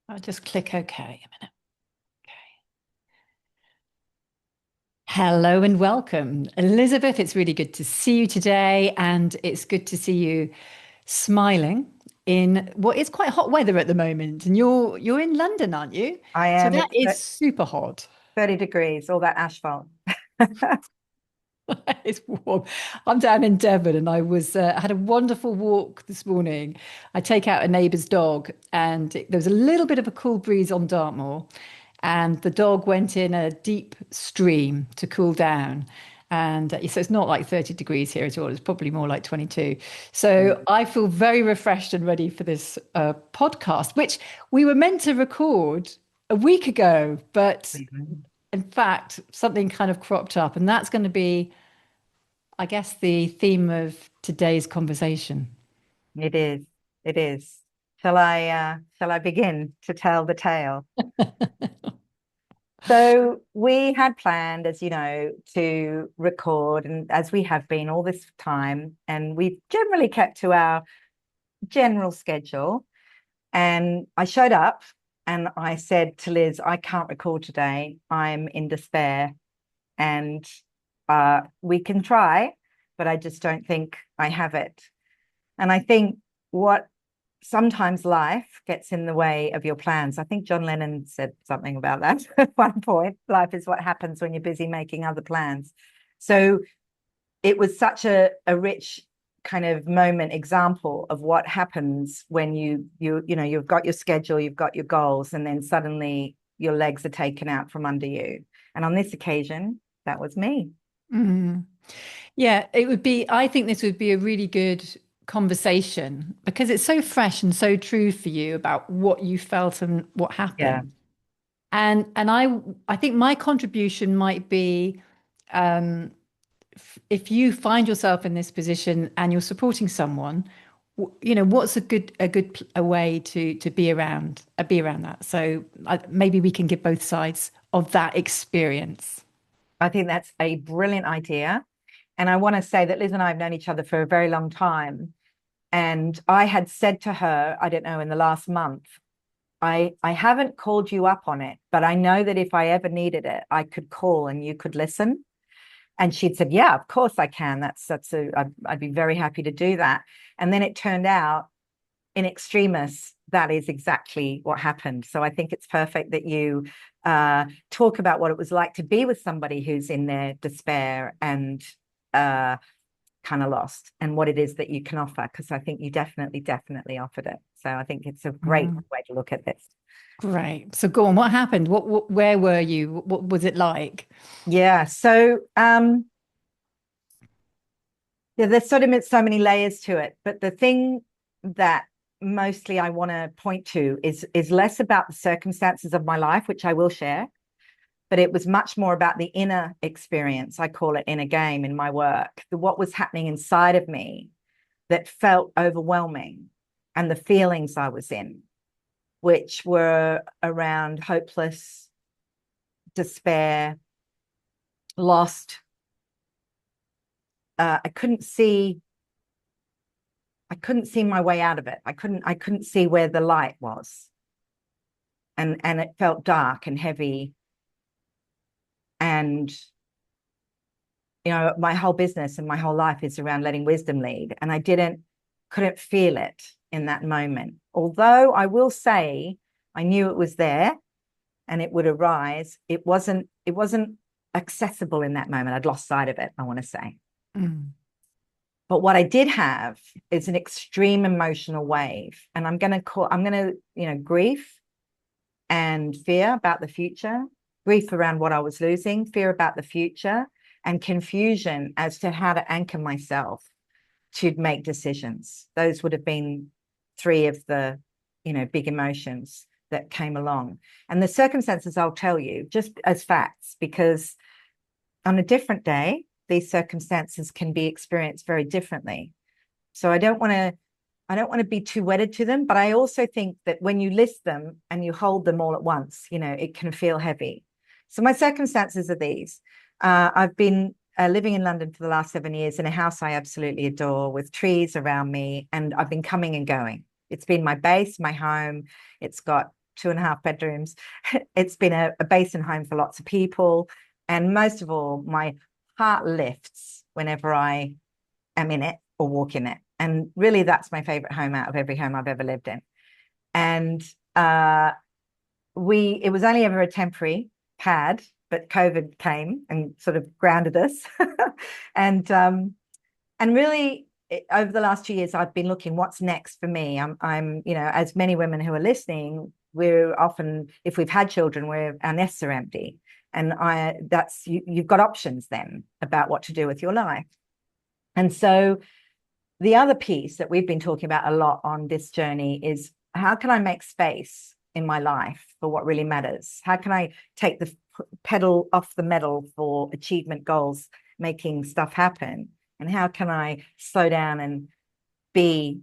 I'll just click OK a minute. Okay. Hello and welcome, Elizabeth. It's really good to see you today, and it's good to see you smiling in what is quite hot weather at the moment. And you're in London, aren't you? I So am. that It's is super hot. 30 degrees, all that asphalt. It's warm. I'm down in Devon, and I had a wonderful walk this morning. I take out a neighbour's dog, and there was a little bit of a cool breeze on Dartmoor, and the dog went in a deep stream to cool down. And so it's not like 30 degrees here at all. It's probably more like 22. So I feel very refreshed and ready for this podcast, which we were meant to record a week ago, but Mhm. in fact, something kind of cropped up, and that's going to be, I guess, the theme of today's conversation. It is. It is. Shall I begin to tell the tale? So we had planned, as you know, to record, and as we have been all this time, and we've generally kept to our general schedule. And I showed up and I said to Liz, I can't record today. I'm in despair. And we can try, but I just don't think I have it. And I think what sometimes life gets in the way of your plans. I think John Lennon said something about that at one point. Life is what happens when you're busy making other plans. So it was such a rich kind of moment example of what happens when you've got your schedule, you've got your goals, and then suddenly your legs are taken out from under you. And on this occasion, that was me. Mm. Yeah, it would be, I think this would be a really good conversation because it's so fresh and so true for you about what you felt and what Yeah. happened. And I think my contribution might be um, if you find yourself in this position and you're supporting someone, what's a way to be around that. So maybe we can give both sides of that experience. I think that's a brilliant idea. And I want to say that Liz and I have known each other for a very long time. And I had said to her, I don't know, in the last month, I haven't called you up on it, but I know that if I ever needed it, I could call and you could listen. And she'd said, yeah, of course I can. I'd be very happy to do that. And then it turned out in extremis, that is exactly what happened. So I think it's perfect that you talk about what it was like to be with somebody who's in their despair and uh, kind of lost, and what it is that you can offer, because I think you definitely offered it. So I think it's a great Mm. way to look at this. Great. So go on. What happened? Where were you? What was it like? Yeah. So yeah, there's sort of so many layers to it, but the thing that mostly I want to point to is less about the circumstances of my life, which I will share, but it was much more about the inner experience. I call it inner game in my work, what was happening inside of me that felt overwhelming, and the feelings I was in, which were around hopeless, despair, lost. I couldn't see. I couldn't see my way out of it. I couldn't see where the light was. And it felt dark and heavy. And my whole business and my whole life is around letting wisdom lead. And I couldn't feel it in that moment. Although I will say I knew it was there and it would arise. It wasn't accessible in that moment. I'd lost sight of it, I want to say. Mm. But what I did have is an extreme emotional wave. And I'm going to, grief and fear about the future, grief around what I was losing, fear about the future, and confusion as to how to anchor myself to make decisions. Those would have been three of the, big emotions that came along. And the circumstances I'll tell you just as facts, because on a different day, these circumstances can be experienced very differently. So I don't want to be too wedded to them, but I also think that when you list them and you hold them all at once, it can feel heavy. So my circumstances are these. I've been living in London for the last 7 years in a house I absolutely adore, with trees around me, and I've been coming and going. It's been my base, my home. It's got 2.5 bedrooms. It's been a basin home for lots of people. And most of all, my heart lifts whenever I am in it or walk in it. And really, that's my favorite home out of every home I've ever lived in. And it was only ever a temporary pad, but COVID came and sort of grounded us. and really, over the last 2 years, I've been looking what's next for me. I'm, as many women who are listening, we're often, if we've had children, our nests are empty. And you've got options then about what to do with your life. And so the other piece that we've been talking about a lot on this journey is, how can I make space in my life for what really matters? How can I take the pedal off the metal for achievement goals, making stuff happen? And how can I slow down and be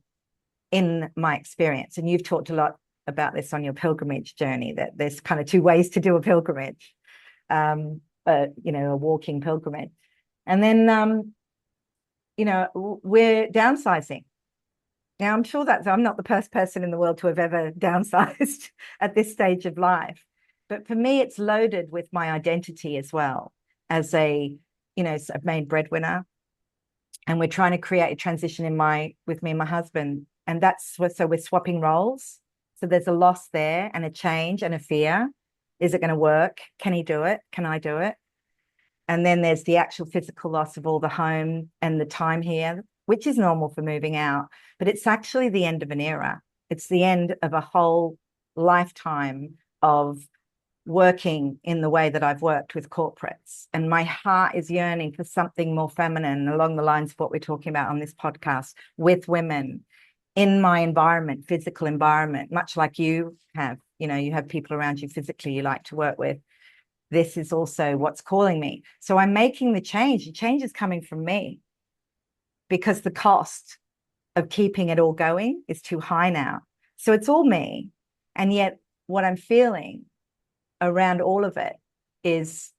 in my experience? And you've talked a lot about this on your pilgrimage journey, that there's kind of 2 ways to do a pilgrimage, a walking pilgrimage. And then, we're downsizing. Now, I'm sure that I'm not the first person in the world to have ever downsized at this stage of life. But for me, it's loaded with my identity as well as a main breadwinner. And we're trying to create a transition with me and my husband. And so we're swapping roles. So there's a loss there and a change and a fear. Is it going to work? Can he do it? Can I do it? And then there's the actual physical loss of all the home and the time here, which is normal for moving out. But it's actually the end of an era. It's the end of a whole lifetime of working in the way that I've worked with corporates. And my heart is yearning for something more feminine, along the lines of what we're talking about on this podcast, with women in my environment, physical environment, much like you have. You have people around you physically you like to work with. This is also what's calling me. So I'm making the change. The change is coming from me, because the cost of keeping it all going is too high now. So it's all me. And yet what I'm feeling around all of it is,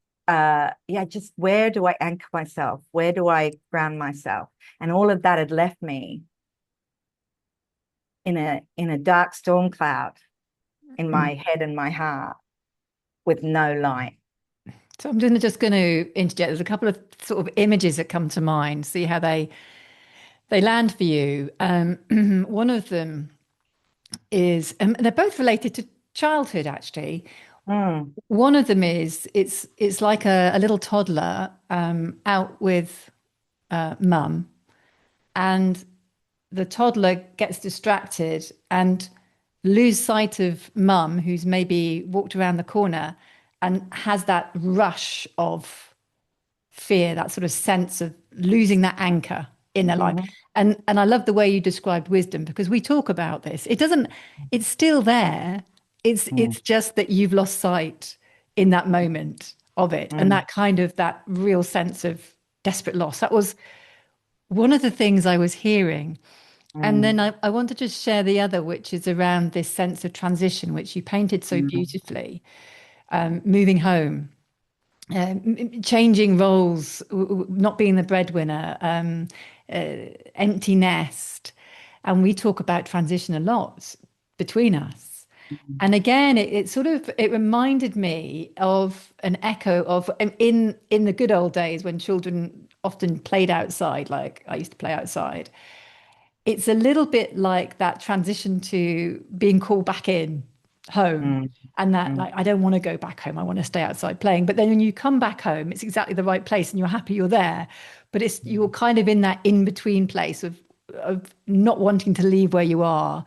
just where do I anchor myself? Where do I ground myself? And all of that had left me in a dark storm cloud in my head and my heart, with no light. So I'm just going to interject. There's a couple of sort of images that come to mind, see how they land for you. One of them is, they're both related to childhood, actually. One of them is, it's like a little toddler out with mum, and the toddler gets distracted and lose sight of mum, who's maybe walked around the corner, and has that rush of fear, that sort of sense of losing that anchor in their life. And I love the way you described wisdom, because we talk about this. It's still there. It's just that you've lost sight in that moment of it. And that real sense of desperate loss. That was one of the things I was hearing. And then I want to just share the other, which is around this sense of transition, which you painted so beautifully. Moving home, changing roles, not being the breadwinner, empty nest. And we talk about transition a lot between us. And again, it reminded me of an echo of in the good old days when children often played outside, like I used to play outside. It's a little bit like that transition to being called back in home, and that like, I don't want to go back home, I want to stay outside playing. But then when you come back home, it's exactly the right place and you're happy you're there, but you're kind of in that in-between place of not wanting to leave where you are,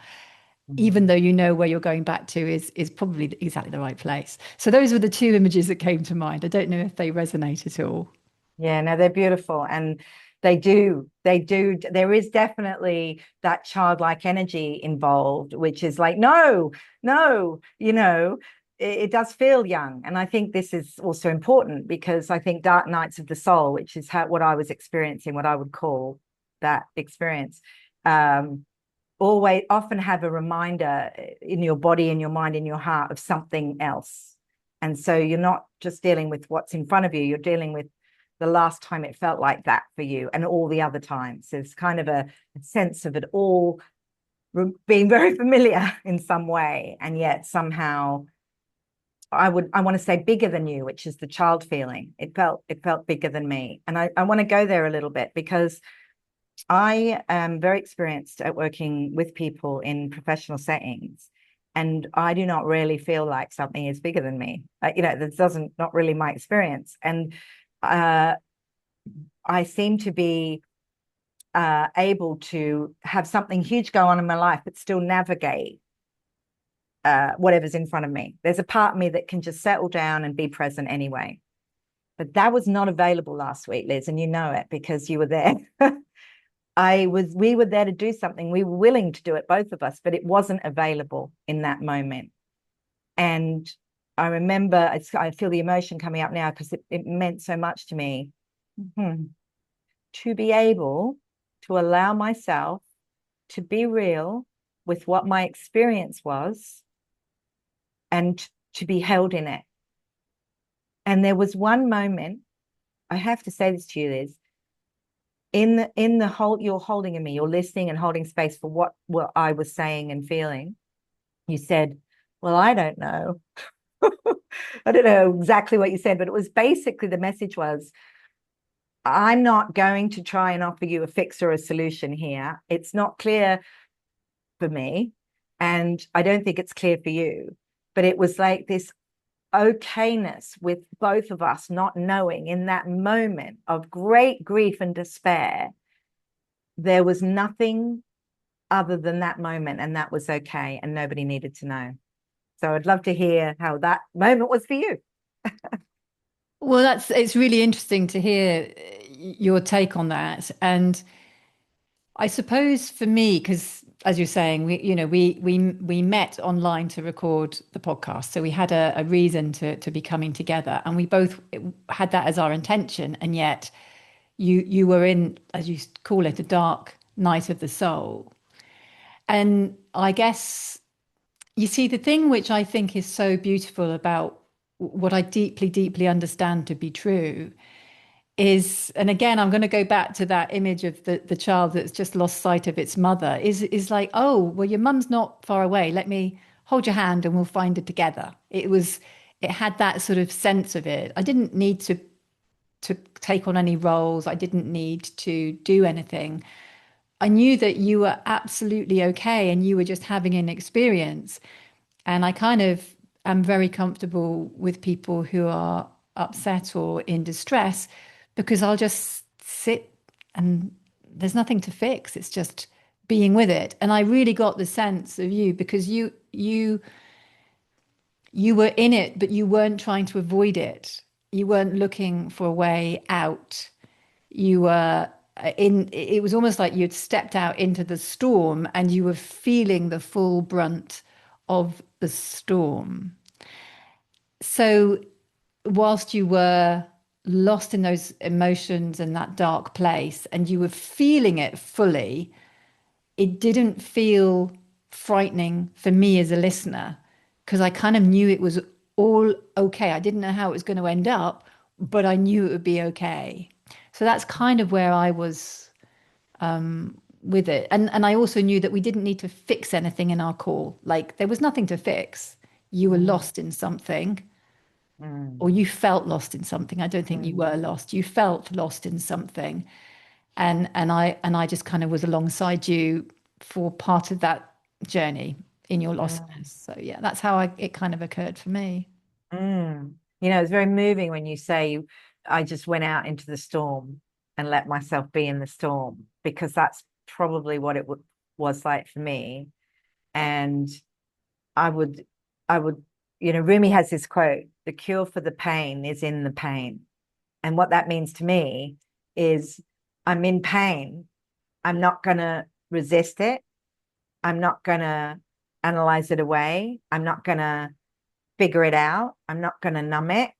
even though you know where you're going back to is probably exactly the right place. So those were the 2 images that came to mind. I don't know if they resonate at all. Yeah, no, they're beautiful. And they do. There is definitely that childlike energy involved, which is like, no, it does feel young. And I think this is also important, because I think dark nights of the soul, which is what I was experiencing, what I would call that experience, always often have a reminder in your body, in your mind, in your heart of something else. And so you're not just dealing with what's in front of you, you're dealing with the last time it felt like that for you and all the other times. There's kind of a sense of it all being very familiar in some way, and yet somehow I want to say bigger than you, which is the child feeling. It felt bigger than me. And I want to go there a little bit because I am very experienced at working with people in professional settings, and I do not really feel like something is bigger than me. This doesn't not really my experience, and I seem to be able to have something huge go on in my life, but still navigate whatever's in front of me. There's a part of me that can just settle down and be present anyway. But that was not available last week, Liz, and you know it because you were there. We were there to do something. We were willing to do it, both of us, but it wasn't available in that moment. And I remember, I feel the emotion coming up now because it meant so much to me. To be able to allow myself to be real with what my experience was and to be held in it. And there was one moment, I have to say this to you, Liz, in the whole, you're holding in me, you're listening and holding space for what I was saying and feeling. You said, well, I don't know. I don't know exactly what you said, but it was basically, the message was, I'm not going to try and offer you a fix or a solution here. It's not clear for me, and I don't think it's clear for you. But it was like this okayness with both of us not knowing, in that moment of great grief and despair, there was nothing other than that moment, and that was okay, and nobody needed to know. So I'd love to hear how that moment was for you. Well, it's really interesting to hear your take on that. And I suppose for me, because as you're saying, we met online to record the podcast, so we had a reason to be coming together, and we both had that as our intention. And yet, you were in, as you call it, a dark night of the soul. And I guess you see the thing which I think is so beautiful about what I deeply, deeply understand to be true is, and again, I'm going to go back to that image of the child that's just lost sight of its mother, is like, oh, well, your mum's not far away. Let me hold your hand and we'll find her together. It had that sort of sense of it. I didn't need to take on any roles. I didn't need to do anything. I knew that you were absolutely okay and you were just having an experience. And I kind of am very comfortable with people who are upset or in distress because I'll just sit and there's nothing to fix. It's just being with it. And I really got the sense of you because you were in it, but you weren't trying to avoid it. You weren't looking for a way out. You were it was almost like you'd stepped out into the storm and you were feeling the full brunt of the storm. So, whilst you were lost in those emotions and that dark place and you were feeling it fully, it didn't feel frightening for me as a listener because I kind of knew it was all okay. I didn't know how it was going to end up, but I knew it would be okay. So that's kind of where I was with it. And I also knew that we didn't need to fix anything in our call. Like there was nothing to fix. You were Mm, lost in something, or mm, you felt lost in something. I don't think you mm, were lost. You felt lost in something. And I just kind of was alongside you for part of that journey in your mm, lostness. So yeah, that's how it kind of occurred for me. mm. It's very moving when you say I just went out into the storm and let myself be in the storm, because that's probably what it was like for me. And I would, I would, Rumi has this quote, the cure for the pain is in the pain. And what that means to me is I'm in pain. I'm not going to resist it. I'm not going to analyze it away. I'm not going to figure it out. I'm not going to numb it.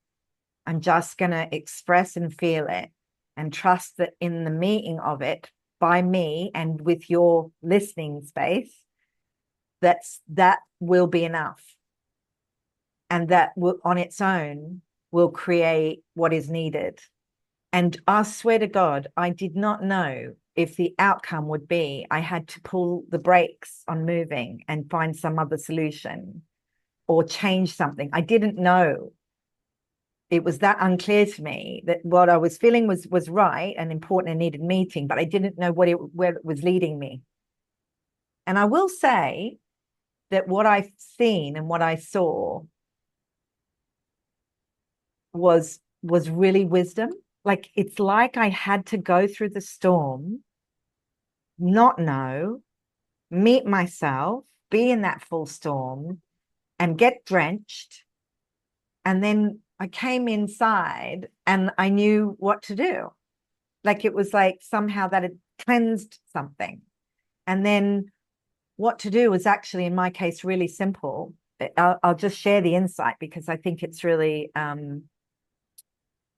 I'm just going to express and feel it and trust that in the meeting of it by me and with your listening space, that will be enough. And that will on its own will create what is needed. And I swear to God, I did not know if the outcome would be I had to pull the brakes on moving and find some other solution or change something. I didn't know. It was that unclear to me that what I was feeling was right and important and needed meeting, but I didn't know where it was leading me. And I will say that what I've seen and what I saw was really wisdom. Like it's like I had to go through the storm, not know, meet myself, be in that full storm, and get drenched. And then I came inside and I knew what to do. Like it was like somehow that had cleansed something. And then what to do was actually, in my case, really simple. I'll just share the insight because I think it's really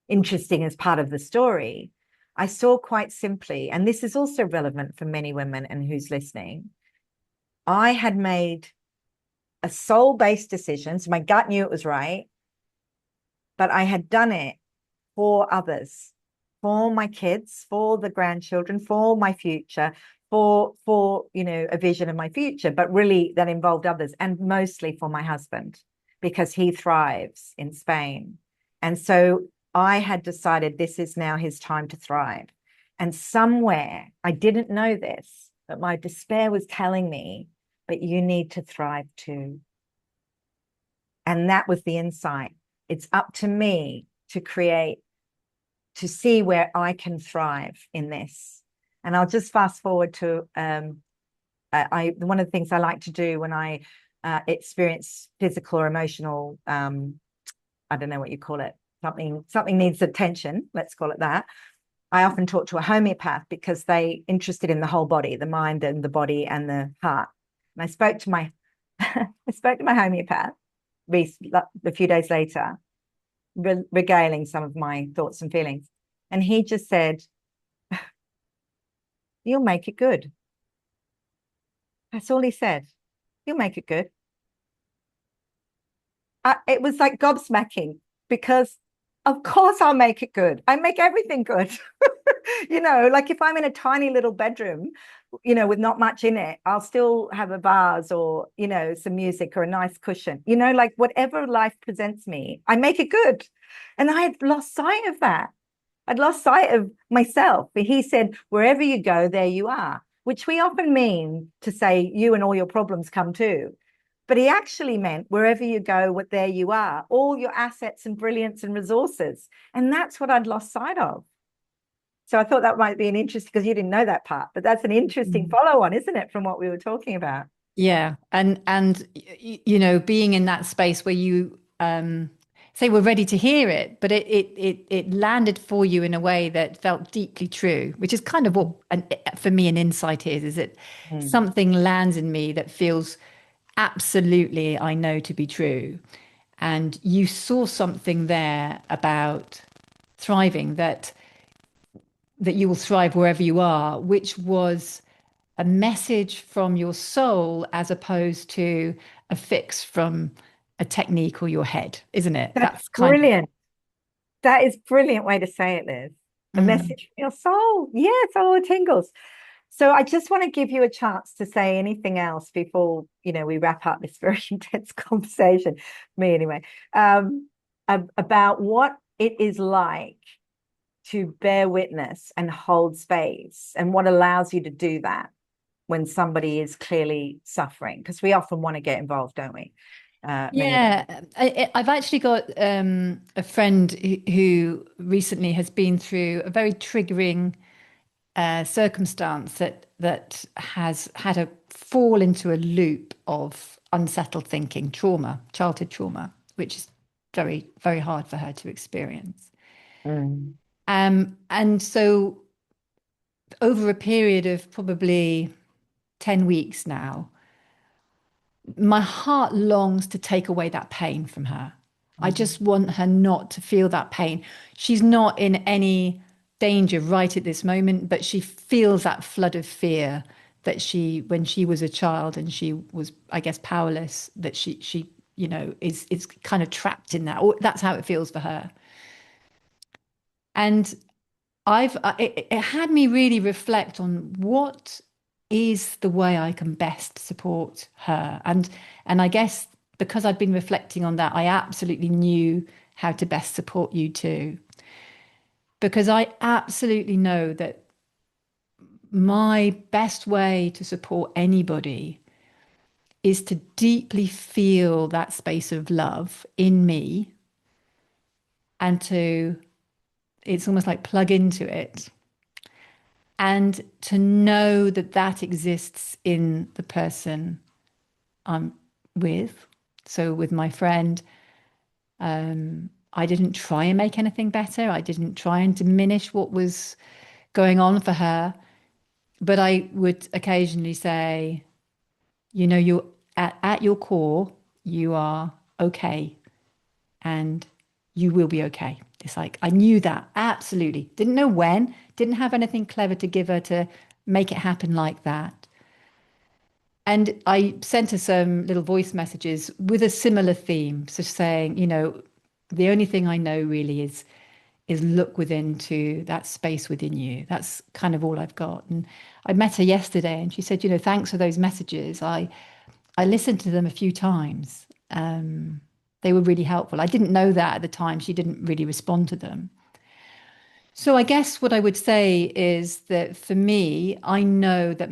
interesting as part of the story. I saw quite simply, and this is also relevant for many women and who's listening, I had made a soul-based decision. So my gut knew it was right, but I had done it for others, for my kids, for the grandchildren, for my future, for a vision of my future, but really that involved others, and mostly for my husband because he thrives in Spain. And so I had decided this is now his time to thrive. And somewhere, I didn't know this, but my despair was telling me, but you need to thrive too. And that was the insight. It's up to me to create, to see where I can thrive in this. And I'll just fast forward to one of the things I like to do when I experience physical or emotional, I don't know what you call it, something needs attention, let's call it that. I often talk to a homeopath because they're interested in the whole body, the mind and the body and the heart. And I spoke to my homeopath a few days later, regaling some of my thoughts and feelings. And he just said, you'll make it good. That's all he said. You'll make it good. It was like gobsmacking because of course I'll make it good. I make everything good. Like if I'm in a tiny little bedroom, with not much in it, I'll still have a vase or, some music or a nice cushion, like whatever life presents me, I make it good. And I had lost sight of that. I'd lost sight of myself. But he said, wherever you go, there you are, which we often mean to say you and all your problems come too. But he actually meant wherever you go, there you are, all your assets and brilliance and resources. And that's what I'd lost sight of. So I thought that might be an interesting, because you didn't know that part, but that's an interesting follow on, isn't it, from what we were talking about? Yeah. And being in that space where you say we're ready to hear it, but it landed for you in a way that felt deeply true, which is kind of what for me an insight is that something lands in me that feels absolutely I know to be true. And you saw something there about thriving, that you will thrive wherever you are, which was a message from your soul as opposed to a fix from a technique or your head, isn't it? That's That's kind of. brilliant. That is a brilliant way to say it, Liz. A Mm. message from your soul. Yes, all the tingles. So I just want to give you a chance to say anything else before, we wrap up this very intense conversation, me anyway, about what it is like to bear witness and hold space and what allows you to do that when somebody is clearly suffering, because we often want to get involved, don't we? Many of us. Yeah, I've actually got a friend who recently has been through a very triggering circumstance that has had a fall into a loop of unsettled thinking, trauma, childhood trauma, which is very, very hard for her to experience. Mm. And so over a period of probably 10 weeks now, my heart longs to take away that pain from her. I Mm. just want her not to feel that pain. She's not in any danger right at this moment, but she feels that flood of fear that when she was a child and she was, I guess, powerless, that she is kind of trapped in that, or that's how it feels for her. And it had me really reflect on what is the way I can best support her. And I guess because I'd been reflecting on that, I absolutely knew how to best support you too. Because I absolutely know that my best way to support anybody is to deeply feel that space of love in me and to, it's almost like plug into it and to know that that exists in the person I'm with. So with my friend, I didn't try and make anything better. I didn't try and diminish what was going on for her. But I would occasionally say, you know, you're at your core, you are okay and you will be okay. It's like, I knew that absolutely. Didn't know when, didn't have anything clever to give her to make it happen like that. And I sent her some little voice messages with a similar theme. So saying, you know, the only thing I know really is look within to that space within you. That's kind of all I've got. And I met her yesterday and she said, you know, thanks for those messages. I listened to them a few times. They were really helpful. I didn't know that at the time. She didn't really respond to them. So I guess what I would say is that for me, I know that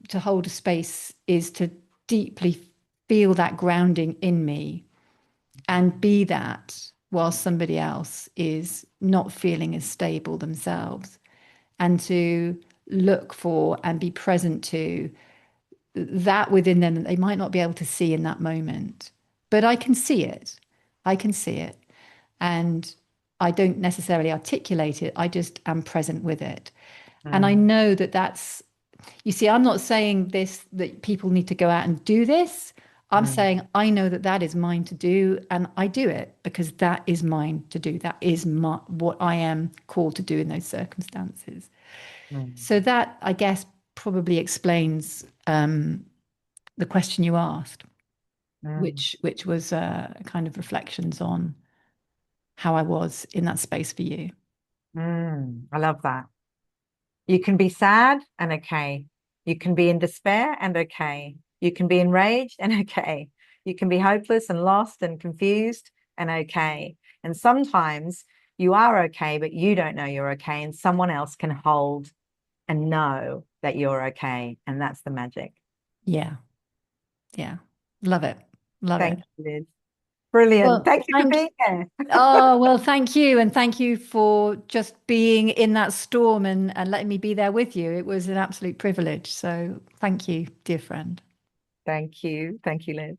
to hold a space is to deeply feel that grounding in me and be that while somebody else is not feeling as stable themselves, and to look for and be present to that within them that they might not be able to see in that moment. But I can see it. I can see it. And I don't necessarily articulate it. I just am present with it. And I Mm, know that that's, you see, I'm not saying this, that people need to go out and do this. I'm mm, saying I know that that is mine to do, and I do it because that is mine to do. That is what I am called to do in those circumstances. mm, So that, I guess, probably explains the question you asked, mm, which was kind of reflections on how I was in that space for you. I love that. You can be sad and okay. You can be in despair and okay. You can be enraged and okay. You can be hopeless and lost and confused and okay. And sometimes you are okay, but you don't know you're okay, and someone else can hold and know that you're okay. And that's the magic. Yeah, yeah, love it, love it. Thank you, Liz. Brilliant. Well, Thank you for thank being here. Oh, well, thank you. And thank you for just being in that storm and letting me be there with you. It was an absolute privilege. So thank you, dear friend. Thank you. Thank you, Liz.